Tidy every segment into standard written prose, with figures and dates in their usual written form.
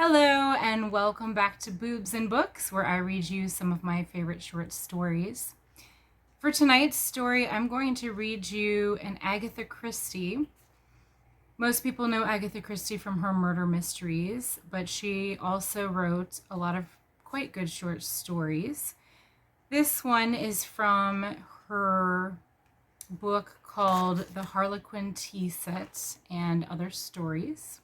Hello, and welcome back to Boobs and Books, where I read you some of my favorite short stories. For tonight's story, I'm going to read you an Agatha Christie. Most people know Agatha Christie from her murder mysteries, but she also wrote a lot of quite good short stories. This one is from her book called The Harlequin Tea Set and Other Stories.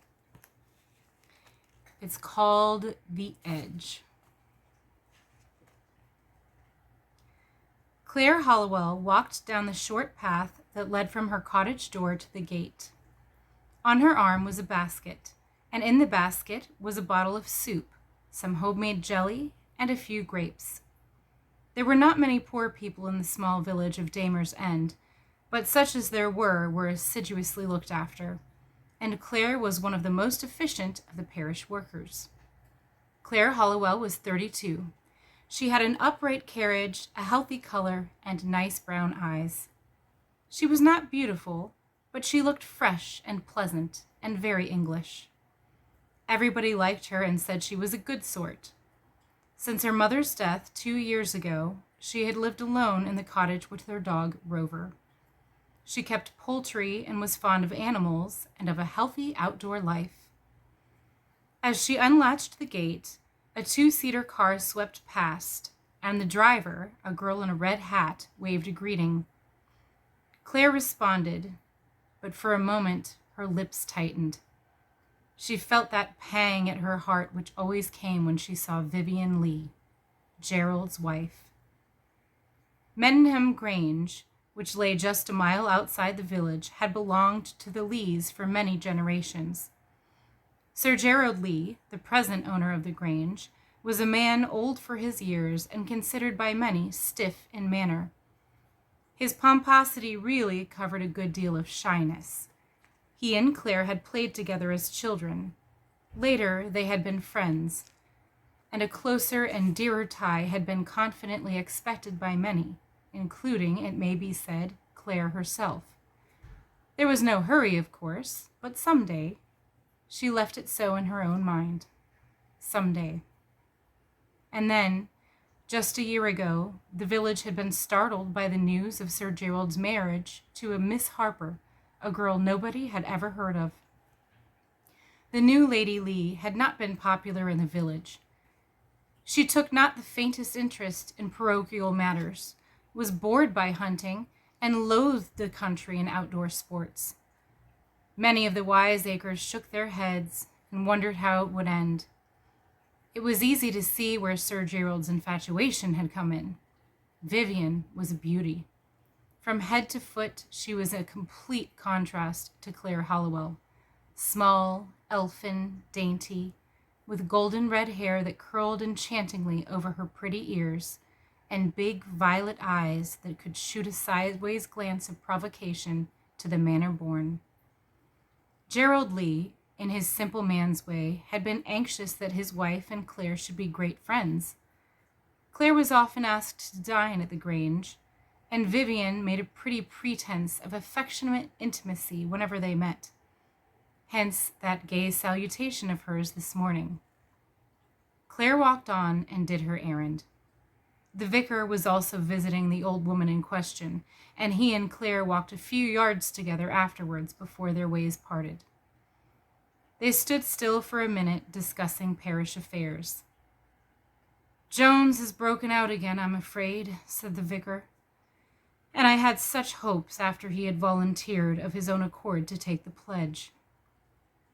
It's called The Edge. Claire Hollowell walked down the short path that led from her cottage door to the gate. On her arm was a basket, and in the basket was a bottle of soup, some homemade jelly, and a few grapes. There were not many poor people in the small village of Damer's End, but such as there were assiduously looked after, and Claire was one of the most efficient of the parish workers. Claire Hollowell was 32. She had an upright carriage, a healthy color, and nice brown eyes. She was not beautiful, but she looked fresh and pleasant and very English. Everybody liked her and said she was a good sort. Since her mother's death 2 years ago, she had lived alone in the cottage with her dog, Rover. She kept poultry and was fond of animals and of a healthy outdoor life. As she unlatched the gate, a 2-seater car swept past, and the driver, a girl in a red hat, waved a greeting. Claire responded, but for a moment her lips tightened. She felt that pang at her heart which always came when she saw Vivian Lee, Gerald's wife. Mendenham Grange, which lay just a mile outside the village, had belonged to the Lees for many generations. Sir Gerald Lee, the present owner of the Grange, was a man old for his years and considered by many stiff in manner. His pomposity really covered a good deal of shyness. He and Claire had played together as children. Later, they had been friends, and a closer and dearer tie had been confidently expected by many, including, it may be said, Claire herself. There was no hurry, of course, but someday. She left it so in her own mind. Someday. And then, just a year ago, the village had been startled by the news of Sir Gerald's marriage to a Miss Harper, a girl nobody had ever heard of. The new Lady Lee had not been popular in the village. She took not the faintest interest in parochial matters, was bored by hunting, and loathed the country and outdoor sports. Many of the wiseacres shook their heads and wondered how it would end. It was easy to see where Sir Gerald's infatuation had come in. Vivian was a beauty. From head to foot, she was a complete contrast to Claire Hollowell. Small, elfin, dainty, with golden red hair that curled enchantingly over her pretty ears, and big violet eyes that could shoot a sideways glance of provocation to the manner born. Gerald Lee, in his simple man's way, had been anxious that his wife and Claire should be great friends. Claire was often asked to dine at the Grange, and Vivian made a pretty pretense of affectionate intimacy whenever they met. Hence that gay salutation of hers this morning. Claire walked on and did her errand. The vicar was also visiting the old woman in question, and he and Claire walked a few yards together afterwards before their ways parted. They stood still for a minute, discussing parish affairs. "Jones has broken out again, I'm afraid," said the vicar. "And I had such hopes after he had volunteered of his own accord to take the pledge."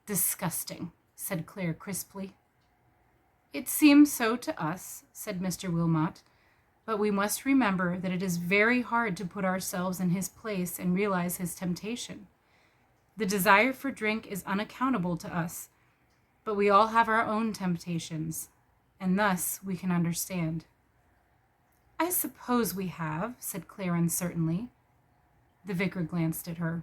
"Disgusting," said Claire crisply. "It seems so to us," said Mr. Wilmot, "but we must remember that it is very hard to put ourselves in his place and realize his temptation. The desire for drink is unaccountable to us, but we all have our own temptations, and thus we can understand." "I suppose we have," said Claire uncertainly. The vicar glanced at her.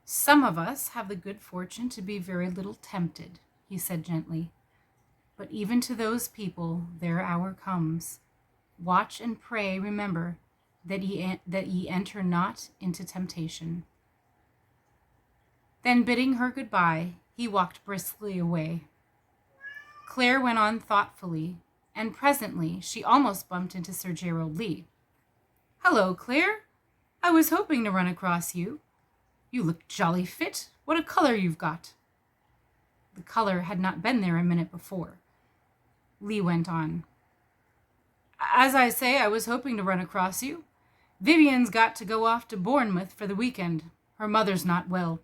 "Some of us have the good fortune to be very little tempted," he said gently. "But even to those people their hour comes. Watch and pray, remember, that ye enter not into temptation." Then, bidding her goodbye, he walked briskly away, Claire went on thoughtfully, and presently she almost bumped into Sir Gerald Lee. "Hello, Claire. I was hoping to run across you. You look jolly fit. What a color you've got." The color had not been there a minute before. Lee went on. "As I say, I was hoping to run across you. Vivian's got to go off to Bournemouth for the weekend. Her mother's not well.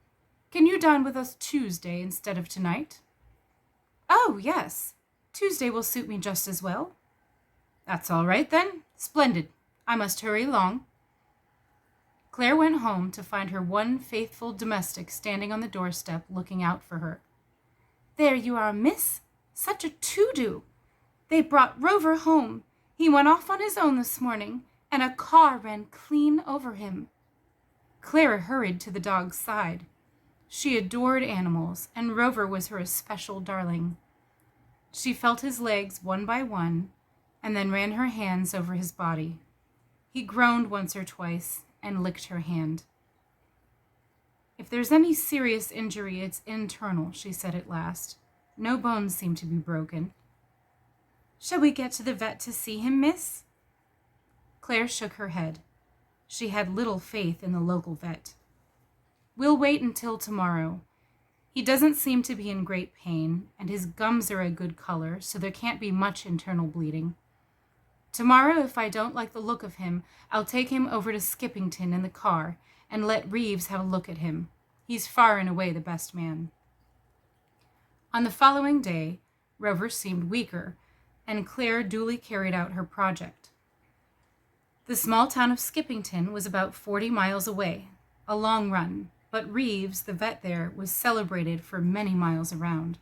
Can you dine with us Tuesday instead of tonight?" "Oh, yes. Tuesday will suit me just as well." "That's all right, then. Splendid. I must hurry along." Claire went home to find her one faithful domestic standing on the doorstep looking out for her. "There you are, miss. Such a to-do. They brought Rover home. He went off on his own this morning, and a car ran clean over him." Clara hurried to the dog's side. She adored animals, and Rover was her especial darling. She felt his legs one by one, and then ran her hands over his body. He groaned once or twice and licked her hand. "If there's any serious injury, it's internal," she said at last. "No bones seem to be broken." "Shall we get to the vet to see him, miss?" Claire shook her head. She had little faith in the local vet. "We'll wait until tomorrow. He doesn't seem to be in great pain, and his gums are a good color, so there can't be much internal bleeding. Tomorrow, if I don't like the look of him, I'll take him over to Skippington in the car and let Reeves have a look at him. He's far and away the best man." On the following day, Rover seemed weaker, and Claire duly carried out her project. The small town of Skippington was about 40 miles away, a long run, but Reeves, the vet there, was celebrated for many miles around.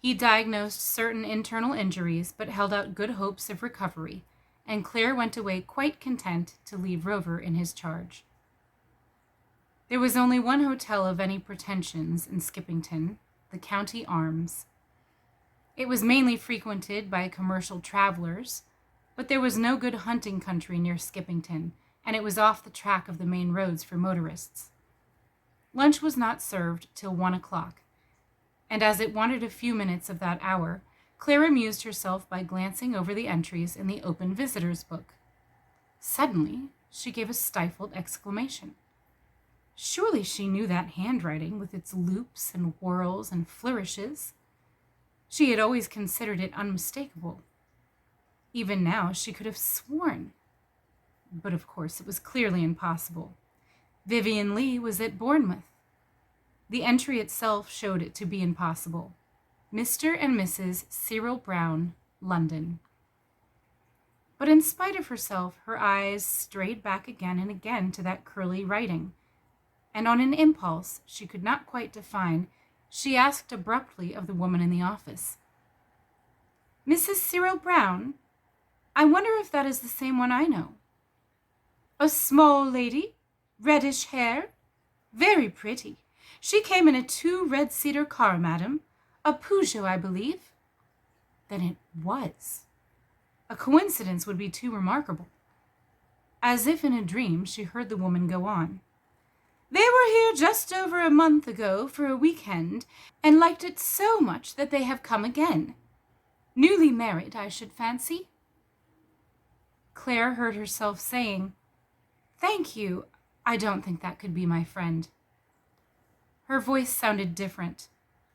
He diagnosed certain internal injuries, but held out good hopes of recovery, and Claire went away quite content to leave Rover in his charge. There was only one hotel of any pretensions in Skippington, the County Arms. It was mainly frequented by commercial travelers, but there was no good hunting country near Skippington, and it was off the track of the main roads for motorists. Lunch was not served till 1 o'clock, and as it wanted a few minutes of that hour, Claire amused herself by glancing over the entries in the open visitors' book. Suddenly, she gave a stifled exclamation. Surely she knew that handwriting with its loops and whirls and flourishes. She had always considered it unmistakable. Even now, she could have sworn. But of course, it was clearly impossible. Vivian Lee was at Bournemouth. The entry itself showed it to be impossible. Mr. and Mrs. Cyril Brown, London. But in spite of herself, her eyes strayed back again and again to that curly writing, and on an impulse she could not quite define, she asked abruptly of the woman in the office, "Mrs. Cyril Brown? I wonder if that is the same one I know." "A small lady, reddish hair, very pretty. She came in a 2 red cedar car, madam. A Peugeot, I believe." Then it was. A coincidence would be too remarkable. As if in a dream, she heard the woman go on. "They were here just over a month ago for a weekend, and liked it so much that they have come again. Newly married, I should fancy." Claire heard herself saying, "Thank you, I don't think that could be my friend." Her voice sounded different,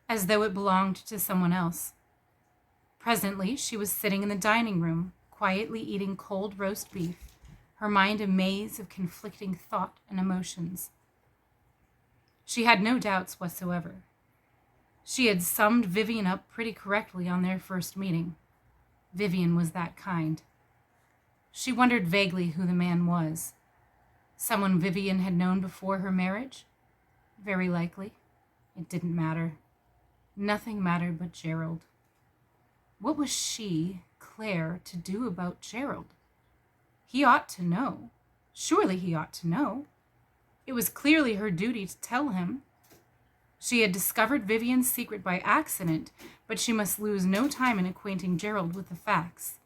as though it belonged to someone else. Presently, she was sitting in the dining room, quietly eating cold roast beef, her mind a maze of conflicting thought and emotions. She had no doubts whatsoever. She had summed Vivian up pretty correctly on their first meeting. Vivian was that kind. She wondered vaguely who the man was. Someone Vivian had known before her marriage? Very likely. It didn't matter. Nothing mattered but Gerald. What was she, Claire, to do about Gerald? He ought to know. Surely he ought to know. It was clearly her duty to tell him. She had discovered Vivian's secret by accident, but she must lose no time in acquainting Gerald with the facts.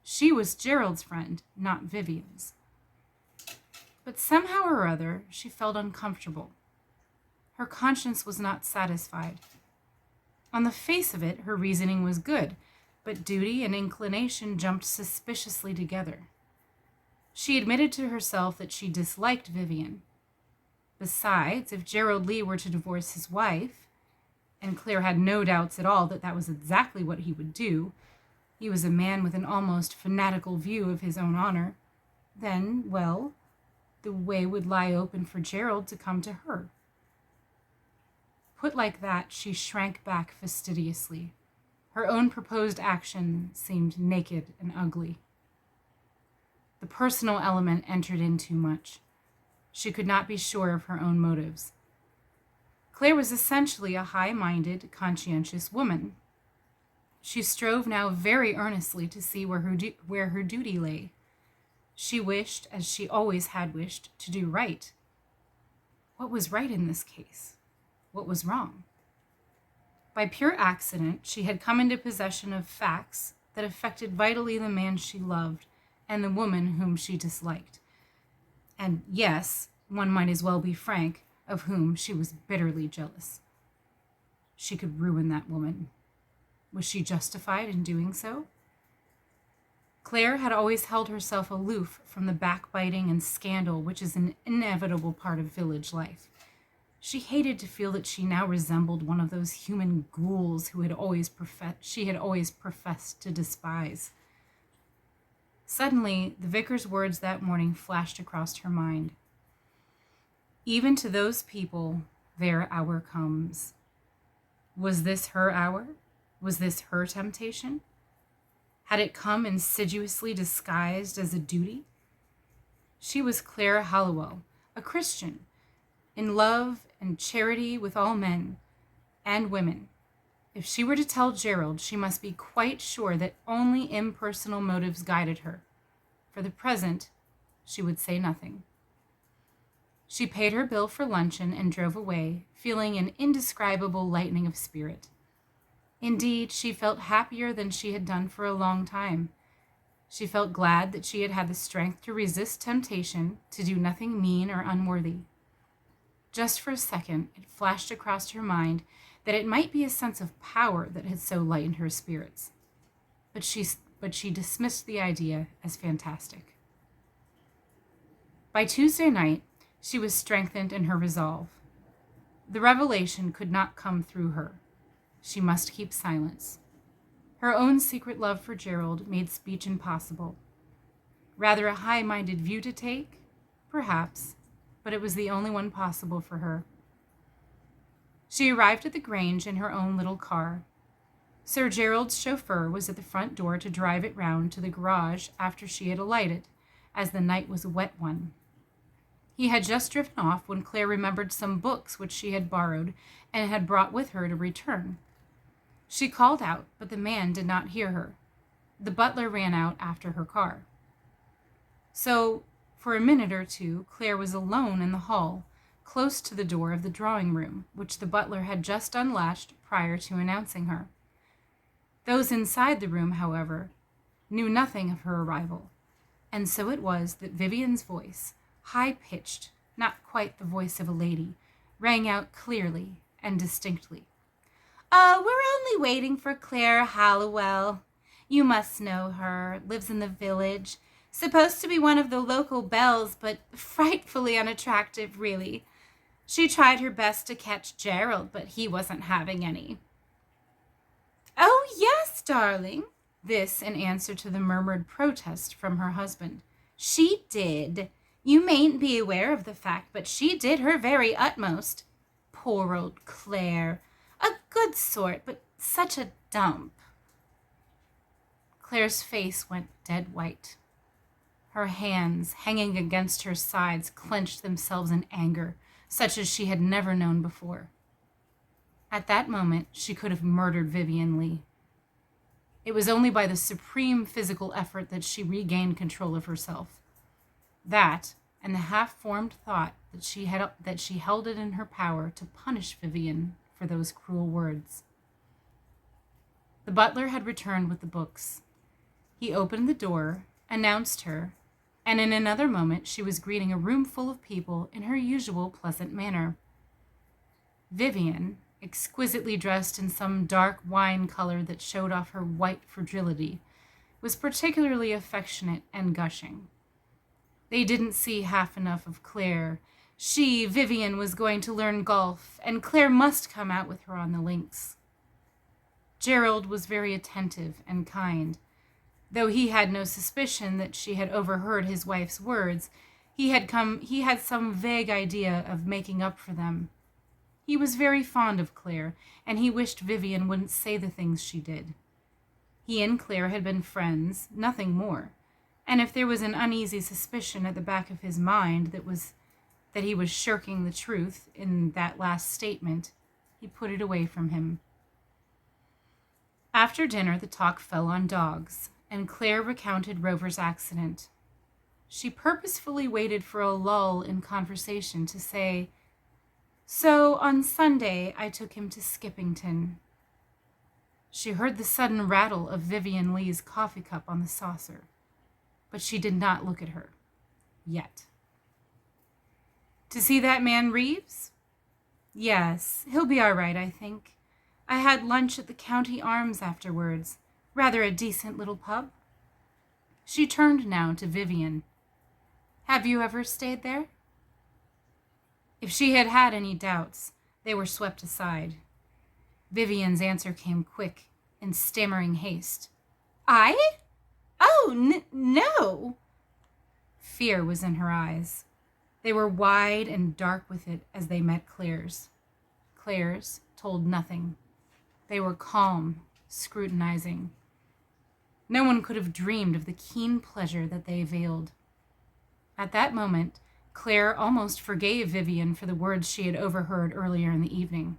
She was Gerald's friend, not Vivian's. But somehow or other, she felt uncomfortable. Her conscience was not satisfied. On the face of it, her reasoning was good, but duty and inclination jumped suspiciously together. She admitted to herself that she disliked Vivian. Besides, if Gerald Lee were to divorce his wife, and Claire had no doubts at all that that was exactly what he would do, he was a man with an almost fanatical view of his own honor, then, well, the way would lie open for Gerald to come to her. Put like that, she shrank back fastidiously. Her own proposed action seemed naked and ugly. The personal element entered in too much. She could not be sure of her own motives. Claire was essentially a high-minded, conscientious woman. She strove now very earnestly to see where her duty lay. She wished, as she always had wished, to do right. What was right in this case? What was wrong? By pure accident, she had come into possession of facts that affected vitally the man she loved and the woman whom she disliked. And yes, one might as well be frank, of whom she was bitterly jealous. She could ruin that woman. Was she justified in doing so? Claire had always held herself aloof from the backbiting and scandal which is an inevitable part of village life. She hated to feel that she now resembled one of those human ghouls who she had always professed to despise. Suddenly, the vicar's words that morning flashed across her mind. Even to those people, their hour comes. Was this her hour? Was this her temptation? Had it come insidiously disguised as a duty? She was Claire Hallowell, a Christian, in love and charity with all men and women. If she were to tell Gerald, she must be quite sure that only impersonal motives guided her. For the present, she would say nothing. She paid her bill for luncheon and drove away, feeling an indescribable lightening of spirit. Indeed, she felt happier than she had done for a long time. She felt glad that she had had the strength to resist temptation, to do nothing mean or unworthy. Just for a second, it flashed across her mind that it might be a sense of power that had so lightened her spirits. But she dismissed the idea as fantastic. By Tuesday night, she was strengthened in her resolve. The revelation could not come through her. She must keep silence. Her own secret love for Gerald made speech impossible. Rather a high-minded view to take? Perhaps, but it was the only one possible for her. She arrived at the Grange in her own little car. Sir Gerald's chauffeur was at the front door to drive it round to the garage after she had alighted, as the night was a wet one. He had just driven off when Claire remembered some books which she had borrowed and had brought with her to return. She called out, but the man did not hear her. The butler ran out after her car. So, for a minute or two, Claire was alone in the hall, close to the door of the drawing room, which the butler had just unlatched prior to announcing her. Those inside the room, however, knew nothing of her arrival, and so it was that Vivian's voice, high-pitched, not quite the voice of a lady, rang out clearly and distinctly. "Oh, we're only waiting for Claire Hallowell. You must know her, lives in the village. Supposed to be one of the local belles, but frightfully unattractive, really. She tried her best to catch Gerald, but he wasn't having any." "Oh, yes, darling." This in answer to the murmured protest from her husband. "She did. You mayn't be aware of the fact, but she did her very utmost. Poor old Claire. A good sort, but such a dump." Claire's face went dead white. Her hands, hanging against her sides, clenched themselves in anger, such as she had never known before. At that moment, she could have murdered Vivian Lee. It was only by the supreme physical effort that she regained control of herself. That, and the half-formed thought that she held it in her power to punish Vivian for those cruel words. The butler had returned with the books. He opened the door, announced her, and in another moment she was greeting a room full of people in her usual pleasant manner. Vivian, exquisitely dressed in some dark wine color that showed off her white fragility, was particularly affectionate and gushing. They didn't see half enough of Claire. She, Vivian, was going to learn golf, and Claire must come out with her on the links. Gerald was very attentive and kind. Though he had no suspicion that she had overheard his wife's words, he had some vague idea of making up for them. He was very fond of Claire, and he wished Vivian wouldn't say the things she did. He and Claire had been friends, nothing more, and if there was an uneasy suspicion at the back of his mind that he was shirking the truth in that last statement, he put it away from him. After dinner, the talk fell on dogs, and Claire recounted Rover's accident. She purposefully waited for a lull in conversation to say, "So on Sunday I took him to Skippington." She heard the sudden rattle of Vivian Lee's coffee cup on the saucer, but she did not look at her. Yet. "To see that man Reeves?" "Yes, he'll be all right, I think. I had lunch at the County Arms afterwards. Rather a decent little pub." She turned now to Vivian. "Have you ever stayed there?" If she had had any doubts, they were swept aside. Vivian's answer came quick, in stammering haste. "I? Oh, no!" Fear was in her eyes. They were wide and dark with it as they met Claire's. Claire's told nothing. They were calm, scrutinizing. No one could have dreamed of the keen pleasure that they veiled. At that moment, Claire almost forgave Vivian for the words she had overheard earlier in the evening.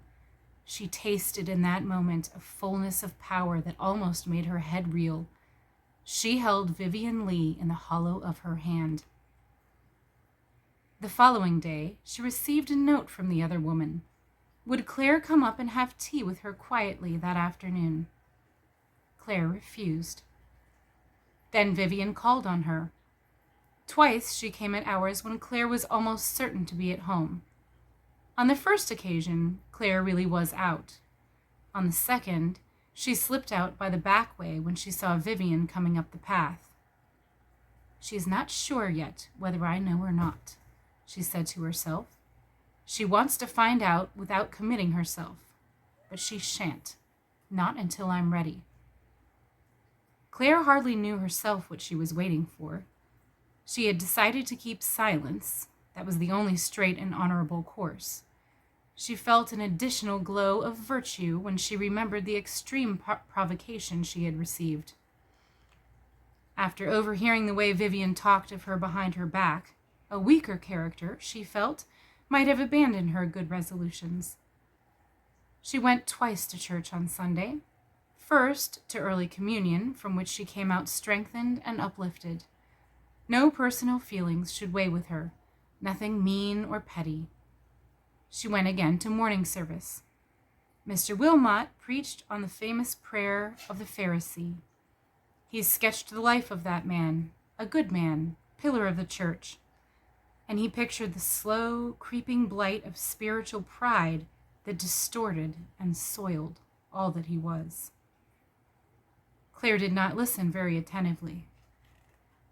She tasted in that moment a fullness of power that almost made her head reel. She held Vivian Lee in the hollow of her hand. The following day, she received a note from the other woman. Would Claire come up and have tea with her quietly that afternoon? Claire refused. Then Vivian called on her. Twice she came at hours when Claire was almost certain to be at home. On the first occasion, Claire really was out. On the second, she slipped out by the back way when she saw Vivian coming up the path. "She is not sure yet whether I know or not," she said to herself. "She wants to find out without committing herself, but she shan't, not until I'm ready." Claire hardly knew herself what she was waiting for. She had decided to keep silence. That was the only straight and honorable course. She felt an additional glow of virtue when she remembered the extreme provocation she had received. After overhearing the way Vivian talked of her behind her back, a weaker character, she felt, might have abandoned her good resolutions. She went twice to church on Sunday. First, to early communion, from which she came out strengthened and uplifted. No personal feelings should weigh with her, nothing mean or petty. She went again to morning service. Mr. Wilmot preached on the famous prayer of the Pharisee. He sketched the life of that man, a good man, pillar of the church, and he pictured the slow, creeping blight of spiritual pride that distorted and soiled all that he was. Claire did not listen very attentively.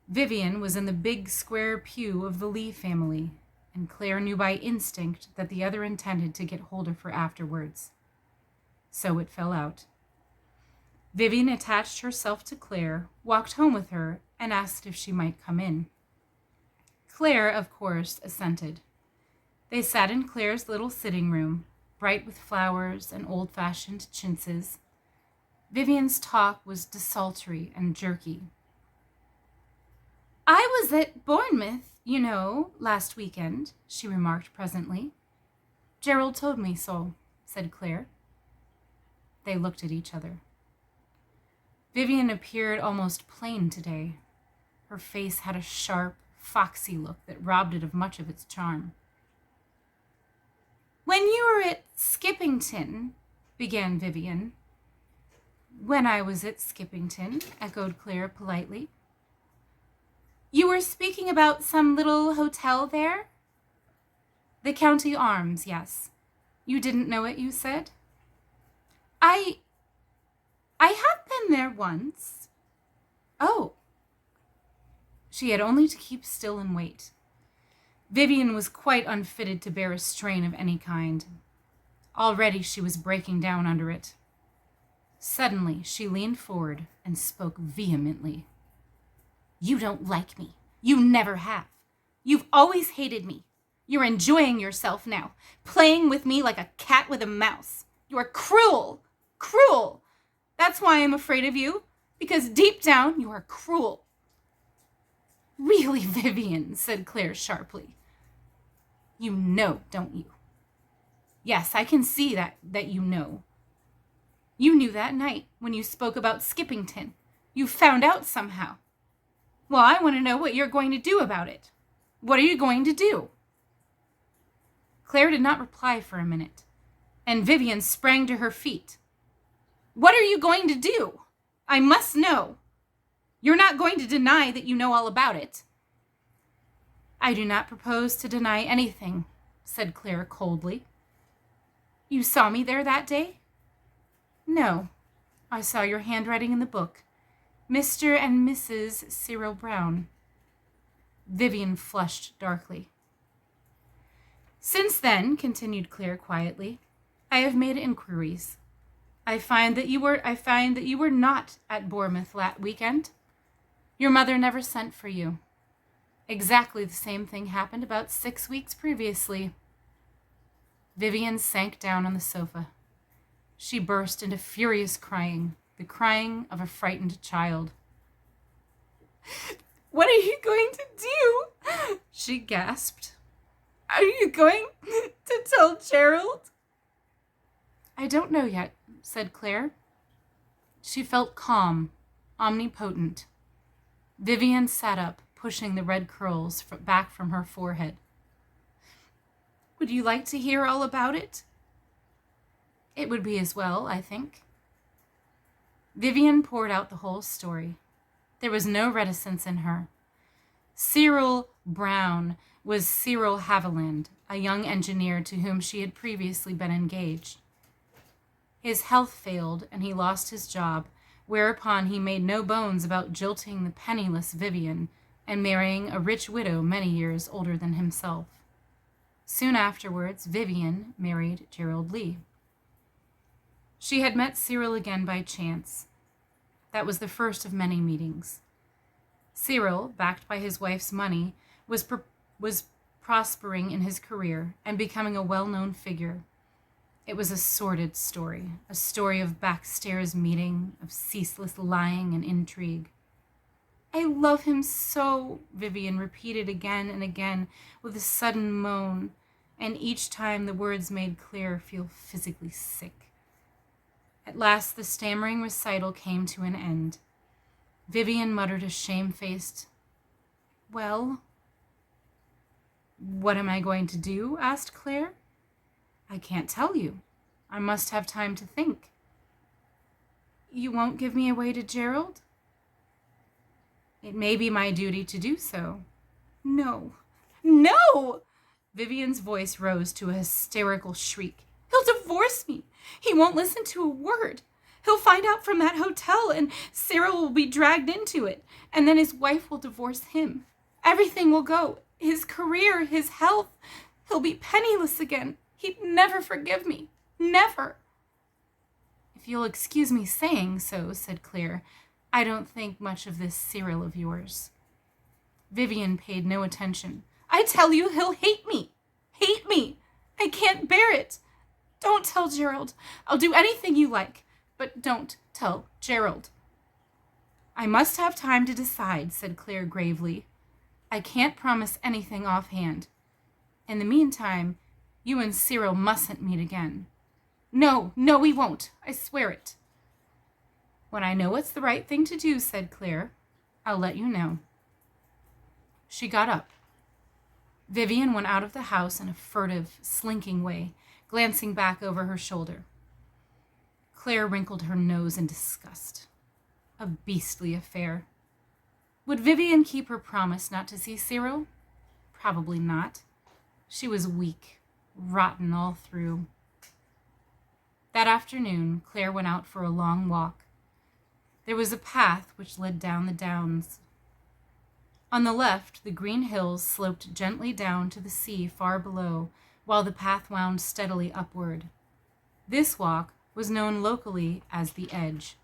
Vivian was in the big square pew of the Lee family, and Claire knew by instinct that the other intended to get hold of her afterwards. So it fell out. Vivian attached herself to Claire, walked home with her, and asked if she might come in. Claire, of course, assented. They sat in Claire's little sitting room, bright with flowers and old-fashioned chintzes. Vivian's talk was desultory and jerky. "I was at Bournemouth, last weekend," she remarked presently. "Gerald told me so," said Claire. They looked at each other. Vivian appeared almost plain today. Her face had a sharp, foxy look that robbed it of much of its charm. "When you were at Skippington," began Vivian. "When I was at Skippington," echoed Claire politely. "You were speaking about some little hotel there?" "The County Arms, yes. You didn't know it, you said?" I have been there once. Oh. She had only to keep still and wait. Vivian was quite unfitted to bear a strain of any kind. Already she was breaking down under it. Suddenly she leaned forward and spoke vehemently. You don't like me. You never have. You've always hated me. You're enjoying yourself now, playing with me like a cat with a mouse. You are cruel. Cruel. That's why I'm afraid of you, because deep down you are cruel. Really, Vivian, said Claire sharply. You know, don't you? Yes, I can see that you know. You knew that night when you spoke about Skippington. You found out somehow. Well, I want to know what you're going to do about it. What are you going to do? Claire did not reply for a minute, and Vivian sprang to her feet. What are you going to do? I must know. You're not going to deny that you know all about it. I do not propose to deny anything, said Claire coldly. You saw me there that day? No, I saw your handwriting in the book. Mr. and Mrs. Cyril Brown. Vivian flushed darkly. Since then, continued Claire quietly, I have made inquiries. I find that you were not at Bournemouth that weekend. Your mother never sent for you. Exactly the same thing happened about 6 weeks previously. Vivian sank down on the sofa. She burst into furious crying, the crying of a frightened child. What are you going to do? She gasped. Are you going to tell Gerald? I don't know yet, said Claire. She felt calm, omnipotent. Vivian sat up, pushing the red curls back from her forehead. Would you like to hear all about it? It would be as well, I think. Vivian poured out the whole story. There was no reticence in her. Cyril Brown was Cyril Haviland, a young engineer to whom she had previously been engaged. His health failed, and he lost his job, whereupon he made no bones about jilting the penniless Vivian and marrying a rich widow many years older than himself. Soon afterwards, Vivian married Gerald Lee. She had met Cyril again by chance. That was the first of many meetings. Cyril, backed by his wife's money, was prospering in his career and becoming a well-known figure. It was a sordid story, a story of backstairs meeting, of ceaseless lying and intrigue. I love him so, Vivian repeated again and again with a sudden moan, and each time the words made Claire feel physically sick. At last the stammering recital came to an end. Vivian muttered a shamefaced, Well? What am I going to do? Asked Claire. I can't tell you. I must have time to think. You won't give me away to Gerald? It may be my duty to do so. No. No! Vivian's voice rose to a hysterical shriek. He'll divorce me. He won't listen to a word. He'll find out from that hotel, and Cyril will be dragged into it, and then his wife will divorce him. Everything will go. His career, his health. He'll be penniless again. He'd never forgive me. Never. If you'll excuse me saying so, said Claire, I don't think much of this Cyril of yours. Vivian paid no attention. I tell you, he'll hate me. Hate me. I can't bear it. Don't tell Gerald. I'll do anything you like, but don't tell Gerald. I must have time to decide, said Claire gravely. I can't promise anything offhand. In the meantime, you and Cyril mustn't meet again. No, we won't. I swear it. When I know what's the right thing to do, said Claire, I'll let you know. She got up. Vivian went out of the house in a furtive, slinking way, glancing back over her shoulder. Claire wrinkled her nose in disgust. A beastly affair. Would Vivian keep her promise not to see Cyril? Probably not. She was weak, rotten all through. That afternoon, Claire went out for a long walk. There was a path which led down the downs. On the left, the green hills sloped gently down to the sea far below, while the path wound steadily upward. This walk was known locally as the Edge.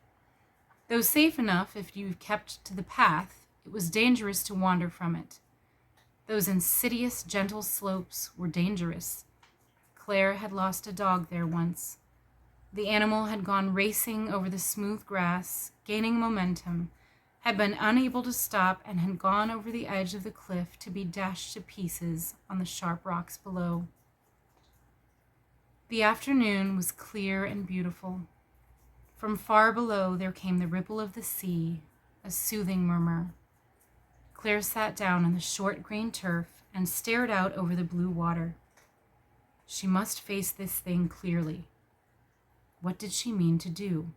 Though safe enough if you kept to the path, it was dangerous to wander from it. Those insidious, gentle slopes were dangerous. Claire had lost a dog there once. The animal had gone racing over the smooth grass, gaining momentum, had been unable to stop, and had gone over the edge of the cliff to be dashed to pieces on the sharp rocks below. The afternoon was clear and beautiful. From far below there came the ripple of the sea, a soothing murmur. Claire sat down on the short green turf and stared out over the blue water. She must face this thing clearly. What did she mean to do?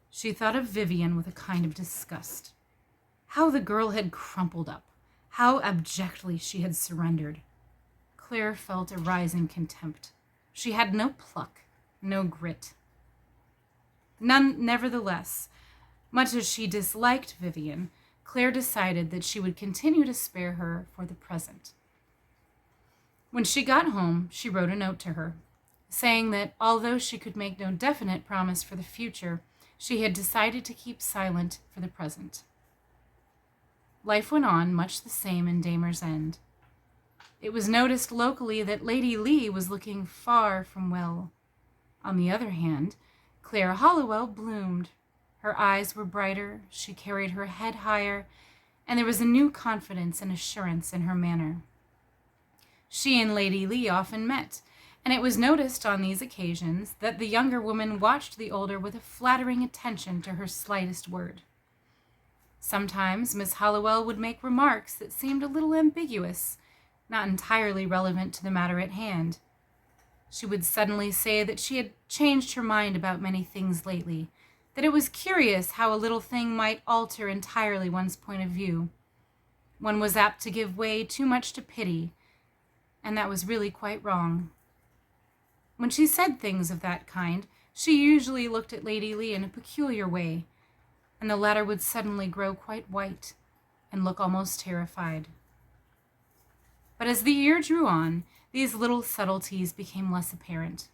She thought of Vivian with a kind of disgust. How the girl had crumpled up. How abjectly she had surrendered. Claire felt a rising contempt. She had no pluck, no grit. None, nevertheless, much as she disliked Vivian, Claire decided that she would continue to spare her for the present. When she got home, she wrote a note to her, saying that although she could make no definite promise for the future, she had decided to keep silent for the present. Life went on much the same in Damer's End. It was noticed locally that Lady Lee was looking far from well. On the other hand, Claire Hollowell bloomed. Her eyes were brighter, she carried her head higher, and there was a new confidence and assurance in her manner. She and Lady Lee often met, and it was noticed on these occasions that the younger woman watched the older with a flattering attention to her slightest word. Sometimes Miss Hollowell would make remarks that seemed a little ambiguous, not entirely relevant to the matter at hand. She would suddenly say that she had changed her mind about many things lately, that it was curious how a little thing might alter entirely one's point of view. One was apt to give way too much to pity, and that was really quite wrong. When she said things of that kind, she usually looked at Lady Lee in a peculiar way, and the latter would suddenly grow quite white and look almost terrified. But as the year drew on, these little subtleties became less apparent.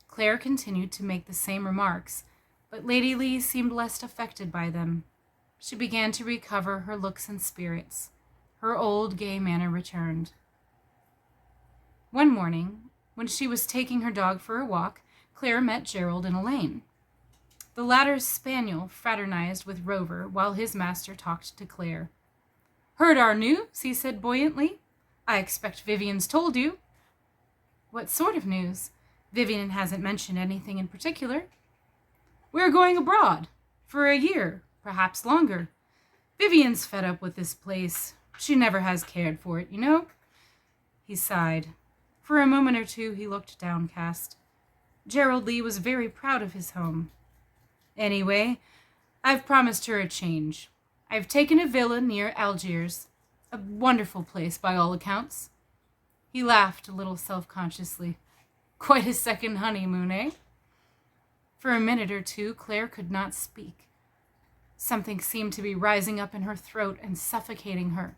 Claire continued to make the same remarks, but Lady Lee seemed less affected by them. She began to recover her looks and spirits. Her old gay manner returned. One morning, when she was taking her dog for a walk, Claire met Gerald in a lane. The latter's spaniel fraternized with Rover while his master talked to Claire. "Heard our news?" he said buoyantly. "I expect Vivian's told you." "What sort of news? Vivian hasn't mentioned anything in particular." "We're going abroad. For a year, perhaps longer. Vivian's fed up with this place. She never has cared for it, you know." He sighed. For a moment or two he looked downcast. Gerald Lee was very proud of his home. "Anyway, I've promised her a change. I've taken a villa near Algiers. A wonderful place by all accounts." He laughed a little self-consciously. "Quite a second honeymoon, eh?" For a minute or two Claire could not speak. Something seemed to be rising up in her throat and suffocating her.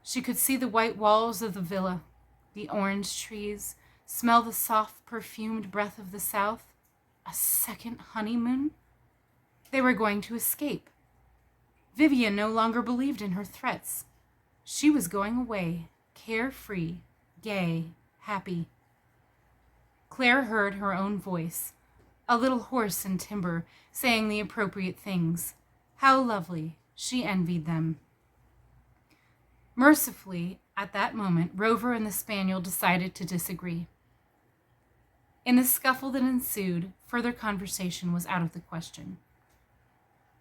She could see the white walls of the villa, the orange trees, smell the soft, perfumed breath of the south. A second honeymoon? They were going to escape. Vivian no longer believed in her threats. She was going away, carefree, gay, happy. Claire heard her own voice, a little hoarse and timbre, saying the appropriate things. How lovely! She envied them. Mercifully, at that moment, Rover and the spaniel decided to disagree. In the scuffle that ensued, further conversation was out of the question.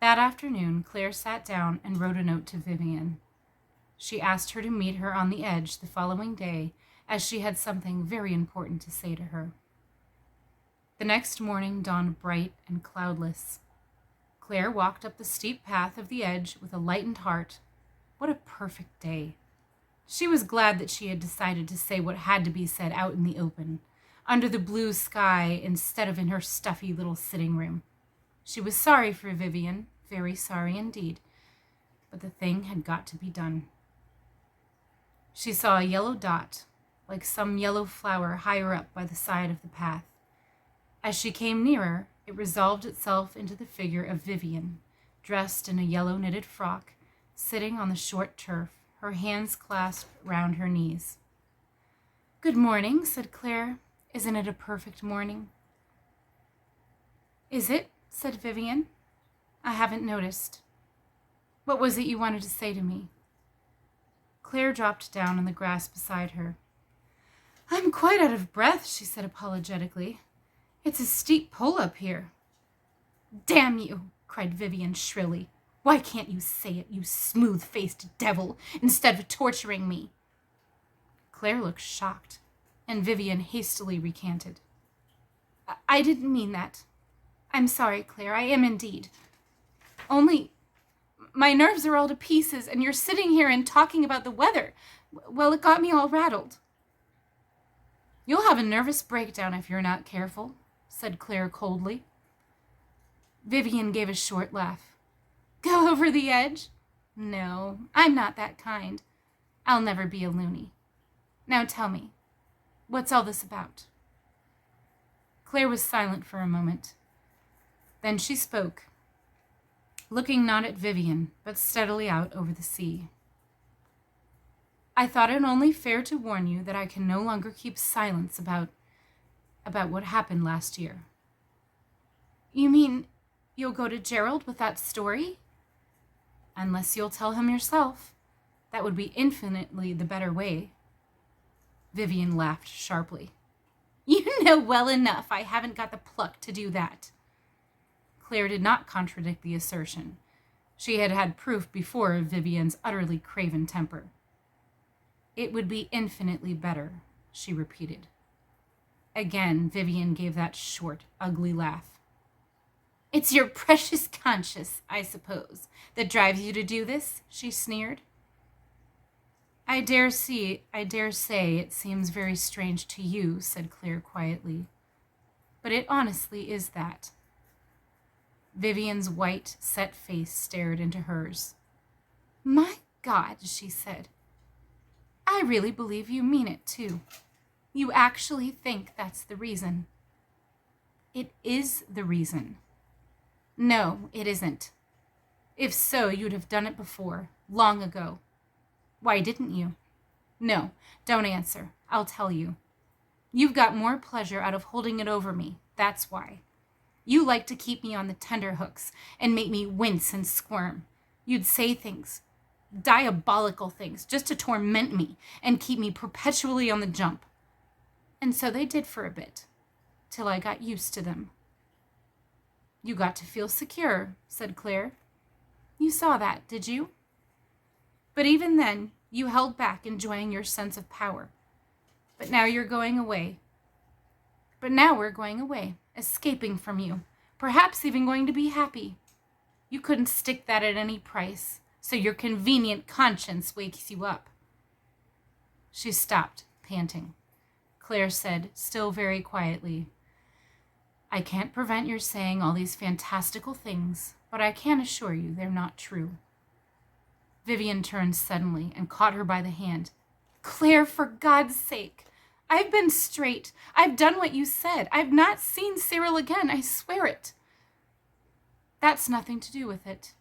That afternoon, Claire sat down and wrote a note to Vivian. She asked her to meet her on the Edge the following day, as she had something very important to say to her. The next morning dawned bright and cloudless. Claire walked up the steep path of the Edge with a lightened heart. What a perfect day! She was glad that she had decided to say what had to be said out in the open, under the blue sky instead of in her stuffy little sitting room. She was sorry for Vivian, very sorry indeed, but the thing had got to be done. She saw a yellow dot, like some yellow flower higher up by the side of the path. As she came nearer, it resolved itself into the figure of Vivian, dressed in a yellow knitted frock, sitting on the short turf, her hands clasped round her knees. "Good morning," said Claire. "Isn't it a perfect morning?" "Is it?" said Vivian. "I haven't noticed. What was it you wanted to say to me?" Claire dropped down on the grass beside her. "I'm quite out of breath," she said apologetically. "It's a steep pull up here." "Damn you!" cried Vivian shrilly. "Why can't you say it, you smooth-faced devil, instead of torturing me?" Claire looked shocked, and Vivian hastily recanted. I didn't mean that. I'm sorry, Claire, I am indeed. Only my nerves are all to pieces, and you're sitting here and talking about the weather. Well, it got me all rattled." "You'll have a nervous breakdown if you're not careful," said Claire coldly. Vivian gave a short laugh. "Go over the edge? No, I'm not that kind. I'll never be a loony. Now tell me, what's all this about?" Claire was silent for a moment. Then she spoke, looking not at Vivian, but steadily out over the sea. "I thought it only fair to warn you that I can no longer keep silence about what happened last year." "You mean you'll go to Gerald with that story?" "Unless you'll tell him yourself. That would be infinitely the better way." Vivian laughed sharply. "You know well enough I haven't got the pluck to do that." Claire did not contradict the assertion. She had had proof before of Vivian's utterly craven temper. "It would be infinitely better," she repeated. Again, Vivian gave that short, ugly laugh. "It's your precious conscience, I suppose, that drives you to do this?" she sneered. I dare say it seems very strange to you," said Claire quietly. "But it honestly is that." Vivian's white, set face stared into hers. "My God," she said. "I really believe you mean it, too. You actually think that's the reason." "It is the reason." "No, it isn't. If so, you'd have done it before, long ago." "Why didn't you?" "No, don't answer. I'll tell you. You've got more pleasure out of holding it over me, that's why. You like to keep me on the tenterhooks and make me wince and squirm. You'd say things, diabolical things, just to torment me and keep me perpetually on the jump. And so they did for a bit, till I got used to them." "You got to feel secure," said Claire. "You saw that, did you? But even then, you held back, enjoying your sense of power. But now we're going away, escaping from you, perhaps even going to be happy. You couldn't stick that at any price, so your convenient conscience wakes you up." She stopped, panting. Claire said, still very quietly, "I can't prevent your saying all these fantastical things, but I can assure you they're not true." Vivian turned suddenly and caught her by the hand. "Claire, for God's sake, I've been straight. I've done what you said. I've not seen Cyril again, I swear it." "That's nothing to do with it."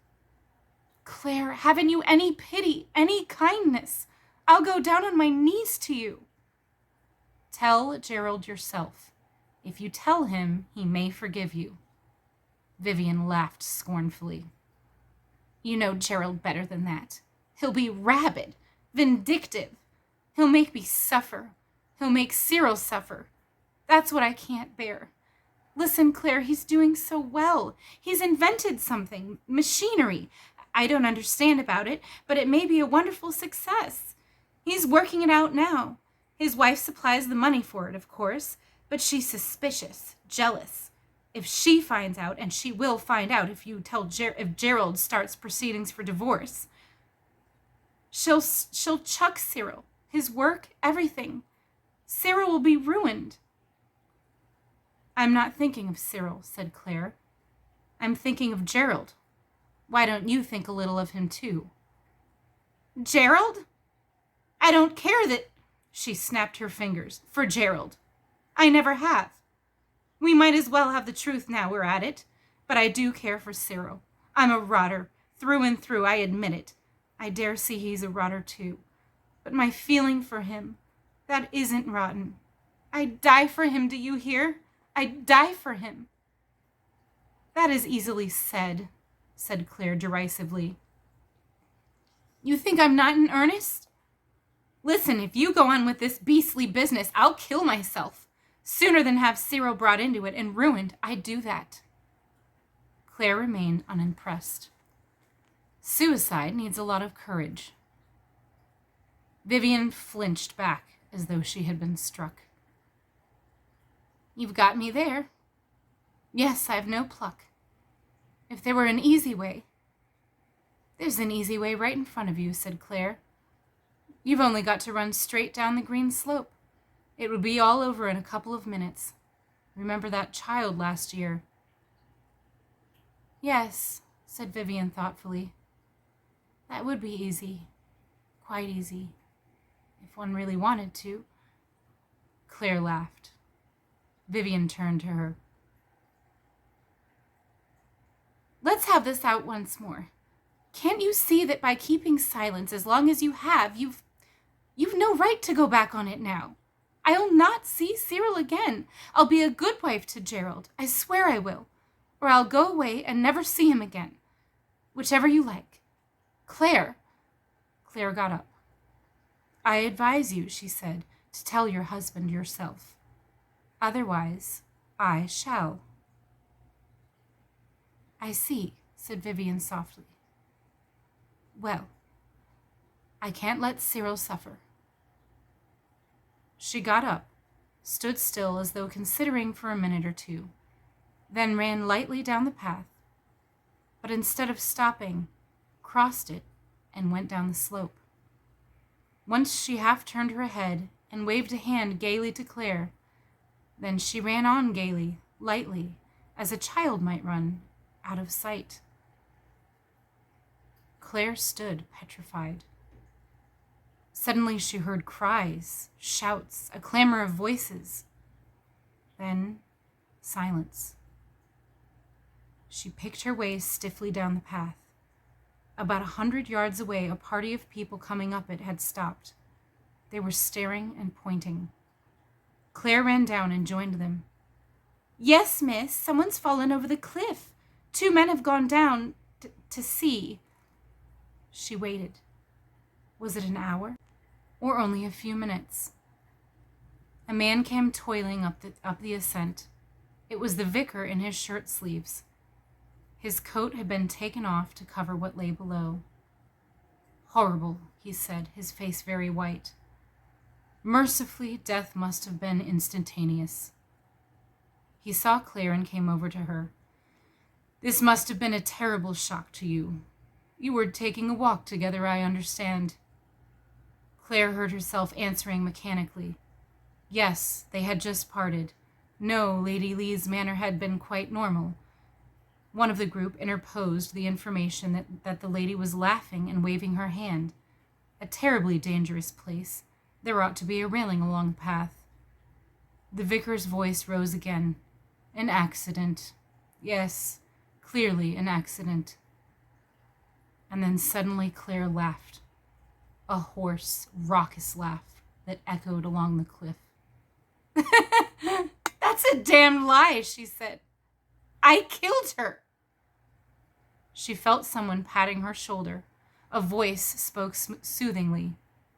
"Claire, haven't you any pity, any kindness? I'll go down on my knees to you." "Tell Gerald yourself. If you tell him, he may forgive you." Vivian laughed scornfully. "You know Gerald better than that. He'll be rabid, vindictive. He'll make me suffer. He'll make Cyril suffer. That's what I can't bear. Listen, Claire, he's doing so well. He's invented something, machinery. I don't understand about it, but it may be a wonderful success. He's working it out now. His wife supplies the money for it, of course, but she's suspicious, jealous. If she finds out, and she will find out if if Gerald starts proceedings for divorce, she'll chuck Cyril, his work, everything. Cyril will be ruined." I'm not thinking of Cyril, said Claire. I'm thinking of Gerald. Why don't you think a little of him, too? Gerald? I don't care that... She snapped her fingers. For Gerald. I never have. We might as well have the truth now we're at it. But I do care for Cyril. I'm a rotter. Through and through, I admit it. I dare see he's a rotter, too. But my feeling for him, that isn't rotten. I'd die for him, do you hear? I'd die for him. That is easily said, said Claire derisively. You think I'm not in earnest? Listen, if you go on with this beastly business, I'll kill myself. Sooner than have Cyril brought into it and ruined, I'd do that. Claire remained unimpressed. Suicide needs a lot of courage. Vivian flinched back as though she had been struck. You've got me there. Yes, I've no pluck. If there were an easy way... There's an easy way right in front of you, said Claire. You've only got to run straight down the green slope. It would be all over in a couple of minutes. Remember that child last year? Yes, said Vivian thoughtfully. That would be easy. Quite easy. If one really wanted to. Claire laughed. Vivian turned to her. Let's have this out once more. Can't you see that by keeping silence as long as you have, you've no right to go back on it now? I'll not see Cyril again. I'll be a good wife to Gerald. I swear I will. Or I'll go away and never see him again. Whichever you like. Claire. Claire got up. I advise you, she said, to tell your husband yourself. Otherwise, I shall. I see, said Vivian softly. Well, I can't let Cyril suffer. She got up, stood still as though considering for a minute or two, then ran lightly down the path, but instead of stopping, crossed it and went down the slope. Once she half turned her head and waved a hand gaily to Claire. Then she ran on gaily, lightly, as a child might run, out of sight. Claire stood petrified. Suddenly she heard cries, shouts, a clamor of voices. Then silence. She picked her way stiffly down the path. About 100 yards away, a party of people coming up it had stopped. They were staring and pointing. Claire ran down and joined them. Yes, miss, someone's fallen over the cliff. 2 men have gone down to see. She waited. Was it an hour? Or only a few minutes? A man came toiling up the ascent. It was the vicar in his shirt sleeves. His coat had been taken off to cover what lay below. Horrible, he said, his face very white. Mercifully, death must have been instantaneous. He saw Claire and came over to her. This must have been a terrible shock to you. You were taking a walk together, I understand. Claire heard herself answering mechanically. Yes, they had just parted. No, Lady Lee's manner had been quite normal. One of the group interposed the information that the lady was laughing and waving her hand. A terribly dangerous place. There ought to be a railing along the path. The vicar's voice rose again. An accident. Yes, clearly an accident. And then suddenly Claire laughed. A hoarse, raucous laugh that echoed along the cliff. That's a damned lie, she said. I killed her. She felt someone patting her shoulder. A voice spoke soothingly.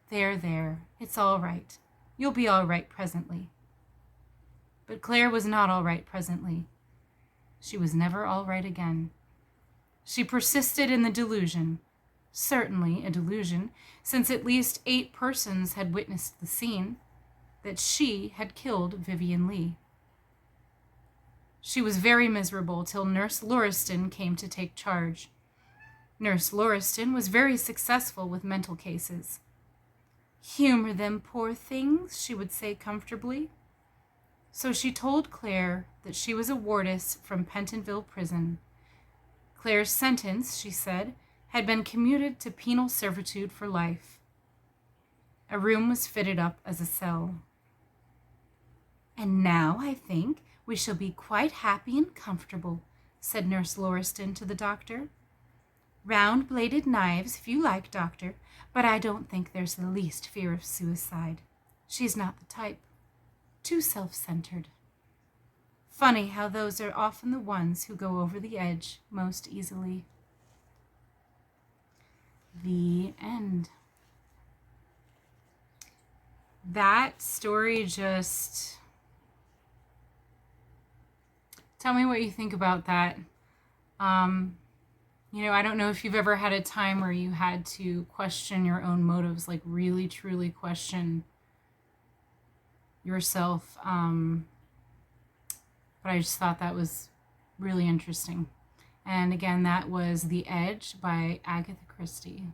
There, it's all right. You'll be all right presently. But Claire was not all right presently. She was never all right again. She persisted in the delusion, certainly a delusion, since at least 8 persons had witnessed the scene, that she had killed Vivian Lee. She was very miserable till Nurse Lauriston came to take charge. Nurse Lauriston was very successful with mental cases. Humor them, poor things, she would say comfortably. So she told Claire that she was a wardess from Pentonville Prison. Claire's sentence, she said, had been commuted to penal servitude for life. A room was fitted up as a cell. "And now, I think, we shall be quite happy and comfortable," said Nurse Lauriston to the doctor. "Round-bladed knives, if you like, doctor, but I don't think there's the least fear of suicide. She's not the type. Too self-centered. Funny how those are often the ones who go over the edge most easily." The end. That story just... Tell me what you think about that. I don't know if you've ever had a time where you had to question your own motives, like really, truly question yourself. But I just thought that was really interesting. And again, that was The Edge by Agatha Christie.